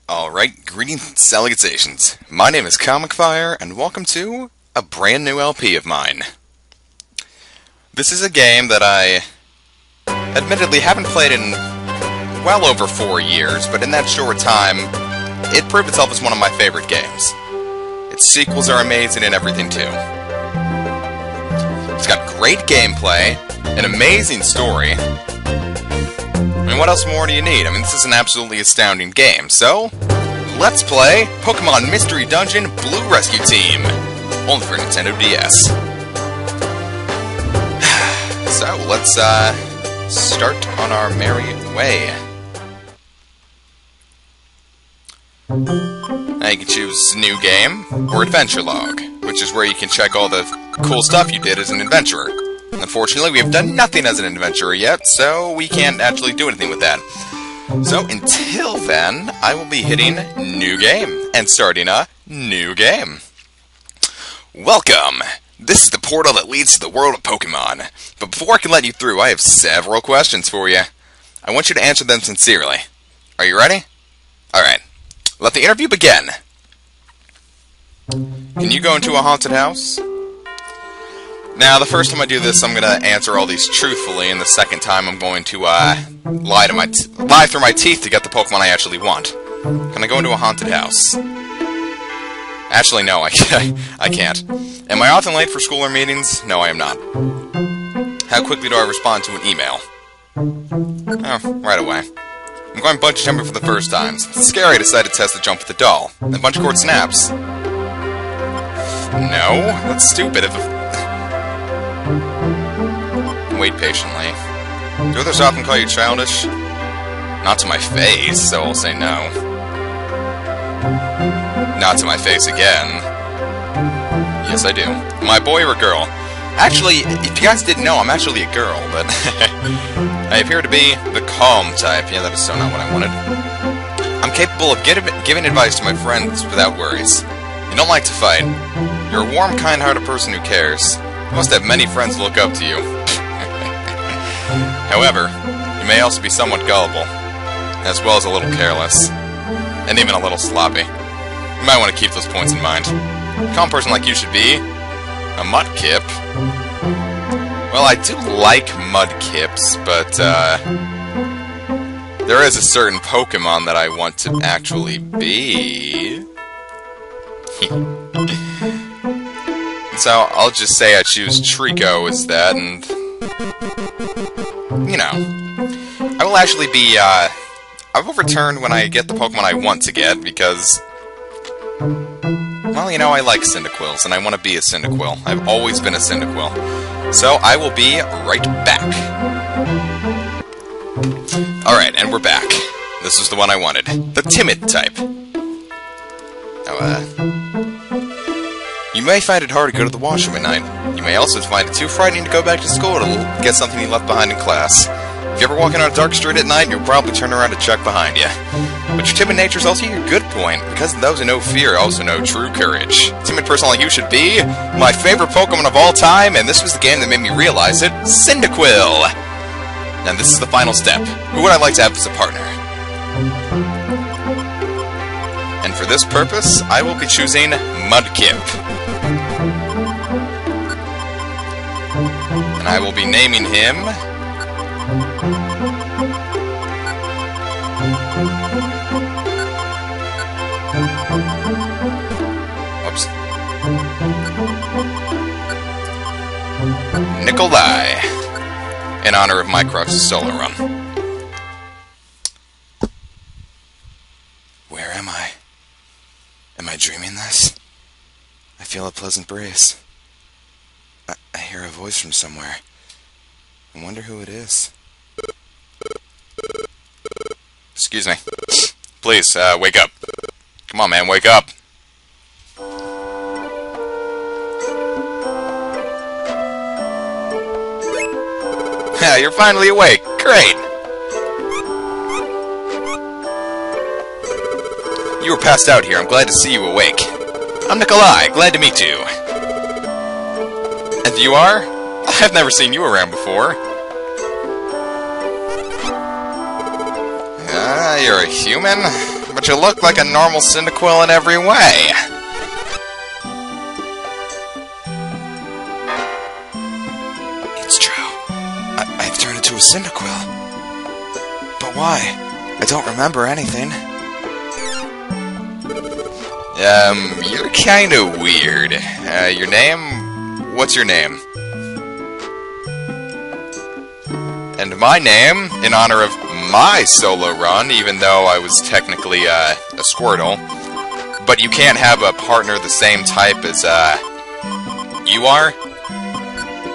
Alright, greetings and salutations. My name is Comic Fire, and welcome to a brand new LP of mine. This is a game that I admittedly haven't played in well over 4 years, but in that short time, it proved itself as one of my favorite games. Its sequels are amazing and everything too. It's got great gameplay, an amazing story. I mean, what else more do you need? I mean, this is an absolutely astounding game. So, let's play Pokemon Mystery Dungeon Blue Rescue Team, only for Nintendo DS. So, let's start on our merry way. Now you can choose New Game or Adventure Log, which is where you can check all the cool stuff you did as an adventurer. Unfortunately, we have done nothing as an adventurer yet, so we can't actually do anything with that. So, until then, I will be hitting New Game, and starting a new game. Welcome! This is the portal that leads to the world of Pokemon. But before I can let you through, I have several questions for you. I want you to answer them sincerely. Are you ready? Alright. Let the interview begin. Can you go into a haunted house? Now, the first time I do this, I'm going to answer all these truthfully, and the second time I'm going to, lie through my teeth to get the Pokemon I actually want. Can I go into a haunted house? Actually, no, I can't. Am I often late for school or meetings? No, I am not. How quickly do I respond to an email? Oh, right away. I'm going bungee jumping for the first time. It's scary. I decided to test the jump with the doll. The bungee cord snaps. No, that's stupid. Wait patiently. Do others often call you childish? Not to my face, so I'll say no. Not to my face again. Yes, I do. Am I a boy or a girl? Actually, if you guys didn't know, I'm actually a girl, but I appear to be the calm type. Yeah, that is so not what I wanted. I'm capable of giving advice to my friends without worries. You don't like to fight. You're a warm, kind-hearted person who cares. You must have many friends look up to you. However, you may also be somewhat gullible, as well as a little careless, and even a little sloppy. You might want to keep those points in mind. A calm person like you should be a Mudkip. Well, I do like Mudkips, but there is a certain Pokemon that I want to actually be. So, I'll just say I choose Treecko as that, and you know, I will actually be, I will return when I get the Pokemon I want to get, because, well, you know, I like Cyndaquils, and I want to be a Cyndaquil. I've always been a Cyndaquil. So, I will be right back. Alright, and we're back. This is the one I wanted. The timid type. Now, you may find it hard to go to the washroom at night. You may also find it too frightening to go back to school to get something you left behind in class. If you ever walk in on a dark street at night, you'll probably turn around to check behind you. But your timid nature is also your good point, because those who know fear also know true courage. A timid person like you should be my favorite Pokemon of all time, and this was the game that made me realize it, Cyndaquil! And this is the final step. Who would I like to have as a partner? And for this purpose, I will be choosing Mudkip. And I will be naming him whoops. Nikolai, in honor of Mycroft's solo run. Where am I? Am I dreaming this? I feel a pleasant breeze. I hear a voice from somewhere. I wonder who it is. Excuse me. Please, wake up. Come on, man, wake up. Yeah, you're finally awake. Great. You were passed out here. I'm glad to see you awake. I'm Nikolai. Glad to meet you. And you are? I've never seen you around before. You're a human? But But you look like a normal Cyndaquil in every way. It's true. I've turned into a Cyndaquil. But why? I don't remember anything. You're kinda weird. Your name? What's your name? And my name, in honor of my solo run, even though I was technically, a Squirtle. But you can't have a partner the same type as, you are.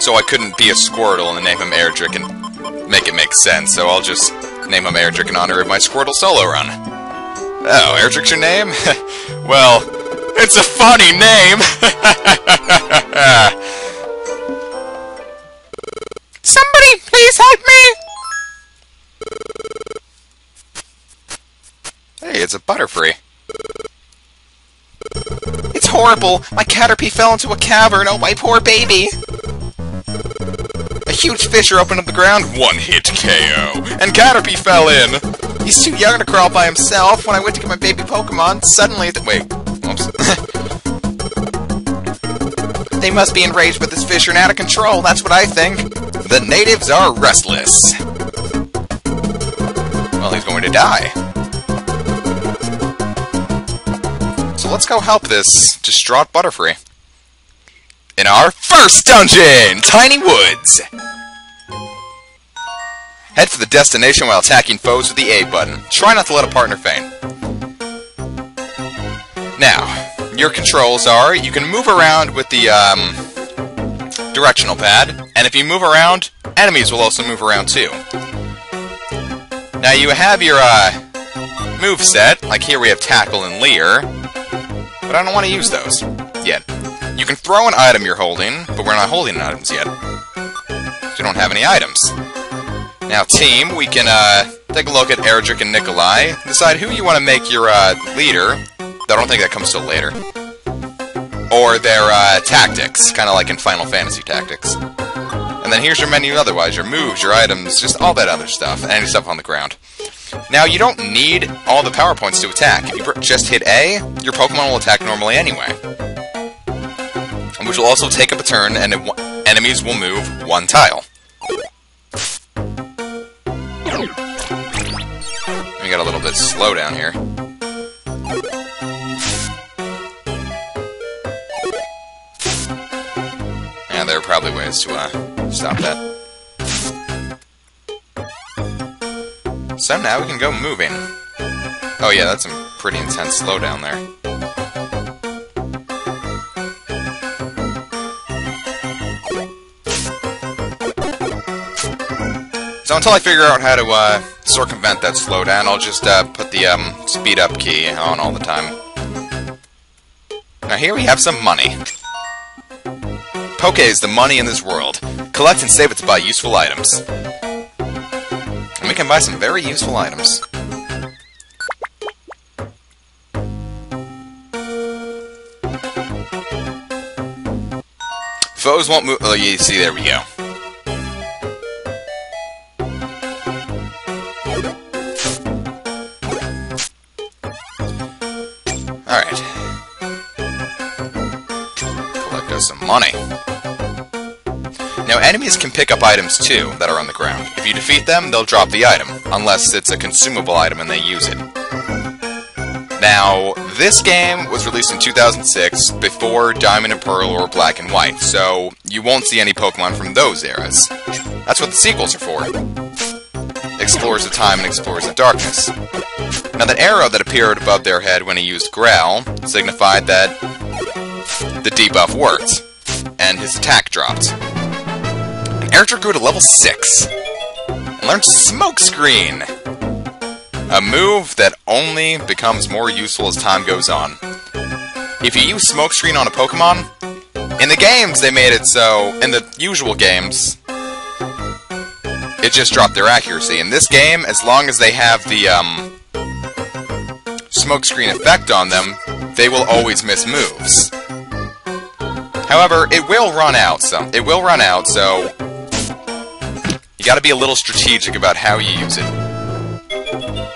So I couldn't be a Squirtle and name him Erdrick and make it make sense, so I'll just name him Erdrick in honor of my Squirtle solo run. Oh, Erdrick's your name? Well, it's a funny name! Somebody please help me! Hey, it's a Butterfree. It's horrible! My Caterpie fell into a cavern! Oh, my poor baby! A huge fissure opened up the ground, one-hit KO, and Caterpie fell in! He's too young to crawl by himself. When I went to get my baby Pokemon, suddenly wait. Oops. They must be enraged with this fissure and out of control, that's what I think. The natives are restless. Well, he's going to die. So let's go help this distraught Butterfree. In our first dungeon! Tiny Woods! Head for the destination while attacking foes with the A button. Try not to let a partner faint. Now, your controls are, you can move around with the, directional pad, and if you move around, enemies will also move around too. Now you have your, move set, like here we have Tackle and Leer, but I don't want to use those yet. You can throw an item you're holding, but we're not holding items yet. So we don't have any items. Now, team, we can, take a look at Erdrick and Nikolai, decide who you want to make your, leader. I don't think that comes till later. Or their, tactics, kind of like in Final Fantasy Tactics. And then here's your menu otherwise, your moves, your items, just all that other stuff, and any stuff on the ground. Now, you don't need all the power points to attack. If you just hit A, your Pokemon will attack normally anyway. Which will also take up a turn, and enemies will move one tile. We got a little bit slow down here. Yeah, there are probably ways to stop that. So now we can go moving. Oh yeah, that's some pretty intense slowdown there. So until I figure out how to circumvent that slowdown, I'll just put the speed up key on all the time. Now here we have some money. Poke is the money in this world. Collect and save it to buy useful items. And we can buy some very useful items. Foes won't move. Oh, you see, there we go. Alright. Collect us some money. Now, enemies can pick up items, too, that are on the ground. If you defeat them, they'll drop the item, unless it's a consumable item and they use it. Now, this game was released in 2006, before Diamond and Pearl or Black and White, so you won't see any Pokemon from those eras. That's what the sequels are for. Explores the time and explores the darkness. Now, that arrow that appeared above their head when he used Growl signified that the debuff worked, and his attack dropped. Erdrick grew to level 6, and learned Smokescreen, a move that only becomes more useful as time goes on. If you use Smokescreen on a Pokemon, in the games they made it so, in the usual games, it just dropped their accuracy. In this game, as long as they have the, Smokescreen effect on them, they will always miss moves. However, it will run out, so you gotta be a little strategic about how you use it.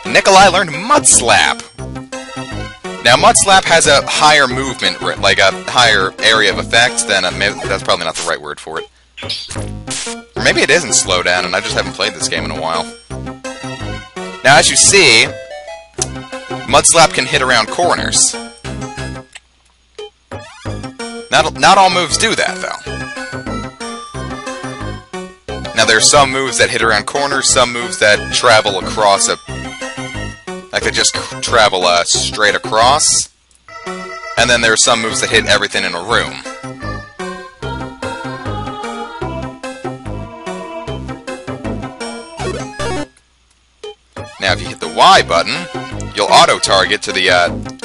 Nikolai learned Mud Slap, Now, Mudslap has a higher movement, like a higher area of effect than maybe that's probably not the right word for it. Or maybe it isn't Slowdown, and I just haven't played this game in a while. Now, as you see, Mudslap can hit around corners. Not all moves do that, though. Now, there are some moves that hit around corners, some moves that travel across a... like they just travel straight across. And then there are some moves that hit everything in a room. Now, if you hit the Y button, you'll auto-target to the,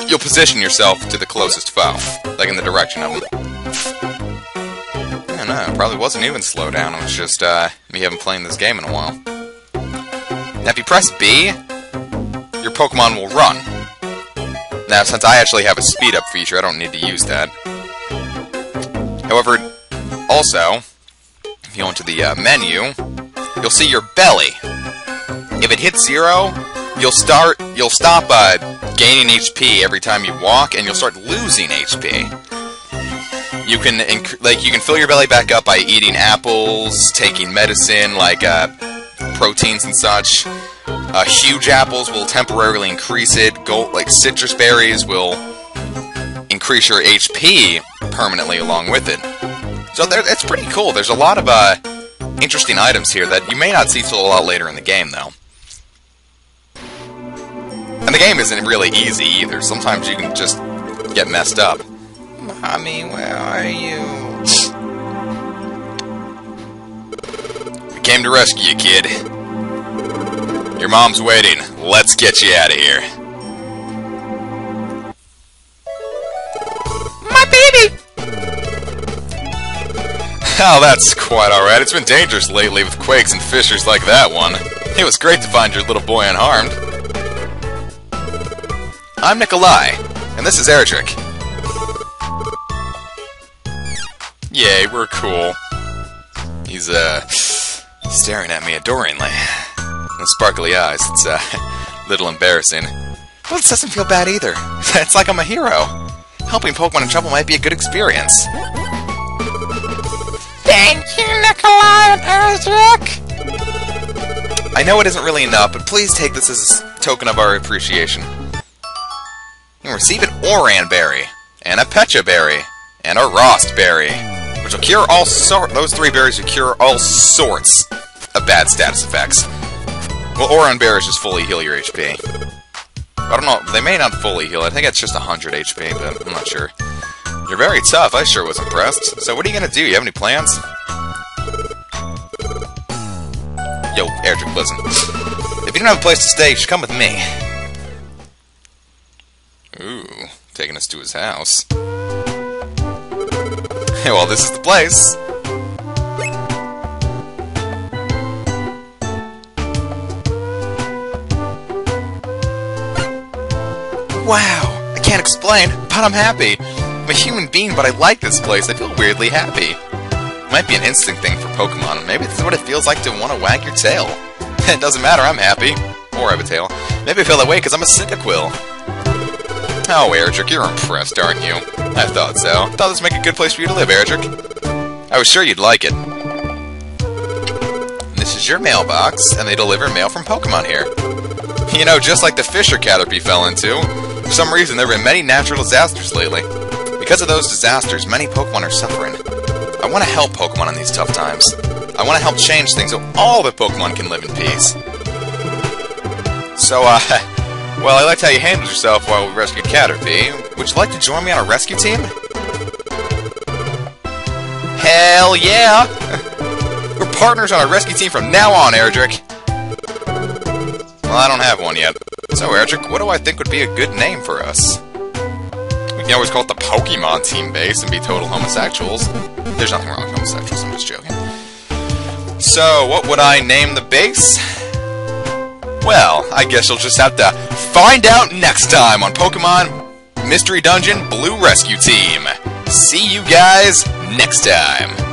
you'll position yourself to the closest foe, like in the direction of them. I don't know, it probably wasn't even Slowdown, it was just, me haven't played this game in a while. Now, if you press B, your Pokemon will run. Now, since I actually have a speed-up feature, I don't need to use that. However, also, if you go into the, menu, you'll see your belly. If it hits 0, you'll stop gaining HP every time you walk, and you'll start losing HP. You can fill your belly back up by eating apples, taking medicine like proteins and such. Huge apples will temporarily increase it. Like citrus berries will increase your HP permanently along with it. So it's pretty cool. There's a lot of interesting items here that you may not see till a lot later in the game, though. And the game isn't really easy either. Sometimes you can just get messed up. Mommy, where are you? We came to rescue you, kid. Your mom's waiting. Let's get you out of here. My baby! Oh, that's quite alright. It's been dangerous lately with quakes and fissures like that one. It was great to find your little boy unharmed. I'm Nikolai, and this is Erdrick. Yay, we're cool. He's, staring at me adoringly. Those sparkly eyes, it's, a little embarrassing. Well, it doesn't feel bad either. It's like I'm a hero. Helping Pokemon in trouble might be a good experience. Thank you, Nikolai and Erdrick! I know it isn't really enough, but please take this as a token of our appreciation. You can receive an Oran Berry, and a Pecha Berry, and a Rost Berry, which will cure all those 3 berries will cure all sorts of bad status effects. Well, Oran Berries just fully heal your HP. I don't know, they may not fully heal, I think it's just 100 HP, but I'm not sure. You're very tough, I sure was impressed. So what are you gonna do, you have any plans? Yo, Erdrick, listen. If you don't have a place to stay, you should come with me. Ooh, taking us to his house. Well, this is the place. Wow, I can't explain, but I'm happy. I'm a human being, but I like this place. I feel weirdly happy. It might be an instinct thing for Pokemon. Maybe this is what it feels like to want to wag your tail. It doesn't matter, I'm happy. Or I have a tail. Maybe I feel that way because I'm a Cyndaquil. Oh, Erdrick, you're impressed, aren't you? I thought so. I thought this would make a good place for you to live, Erdrick. I was sure you'd like it. This is your mailbox, and they deliver mail from Pokemon here. You know, just like the Fisher Caterpie fell into, for some reason there have been many natural disasters lately. Because of those disasters, many Pokemon are suffering. I want to help Pokemon in these tough times. I want to help change things so all the Pokemon can live in peace. So, well, I liked how you handled yourself while we rescued Caterpie. Would you like to join me on a rescue team? Hell yeah! We're partners on a rescue team from now on, Erdrick. Well, I don't have one yet. So, Erdrick, what do I think would be a good name for us? We can always call it the Pokemon Team Base and be total homosexuals. There's nothing wrong with homosexuals, I'm just joking. So, what would I name the base? Well, I guess you'll just have to find out next time on Pokemon Mystery Dungeon Blue Rescue Team. See you guys next time.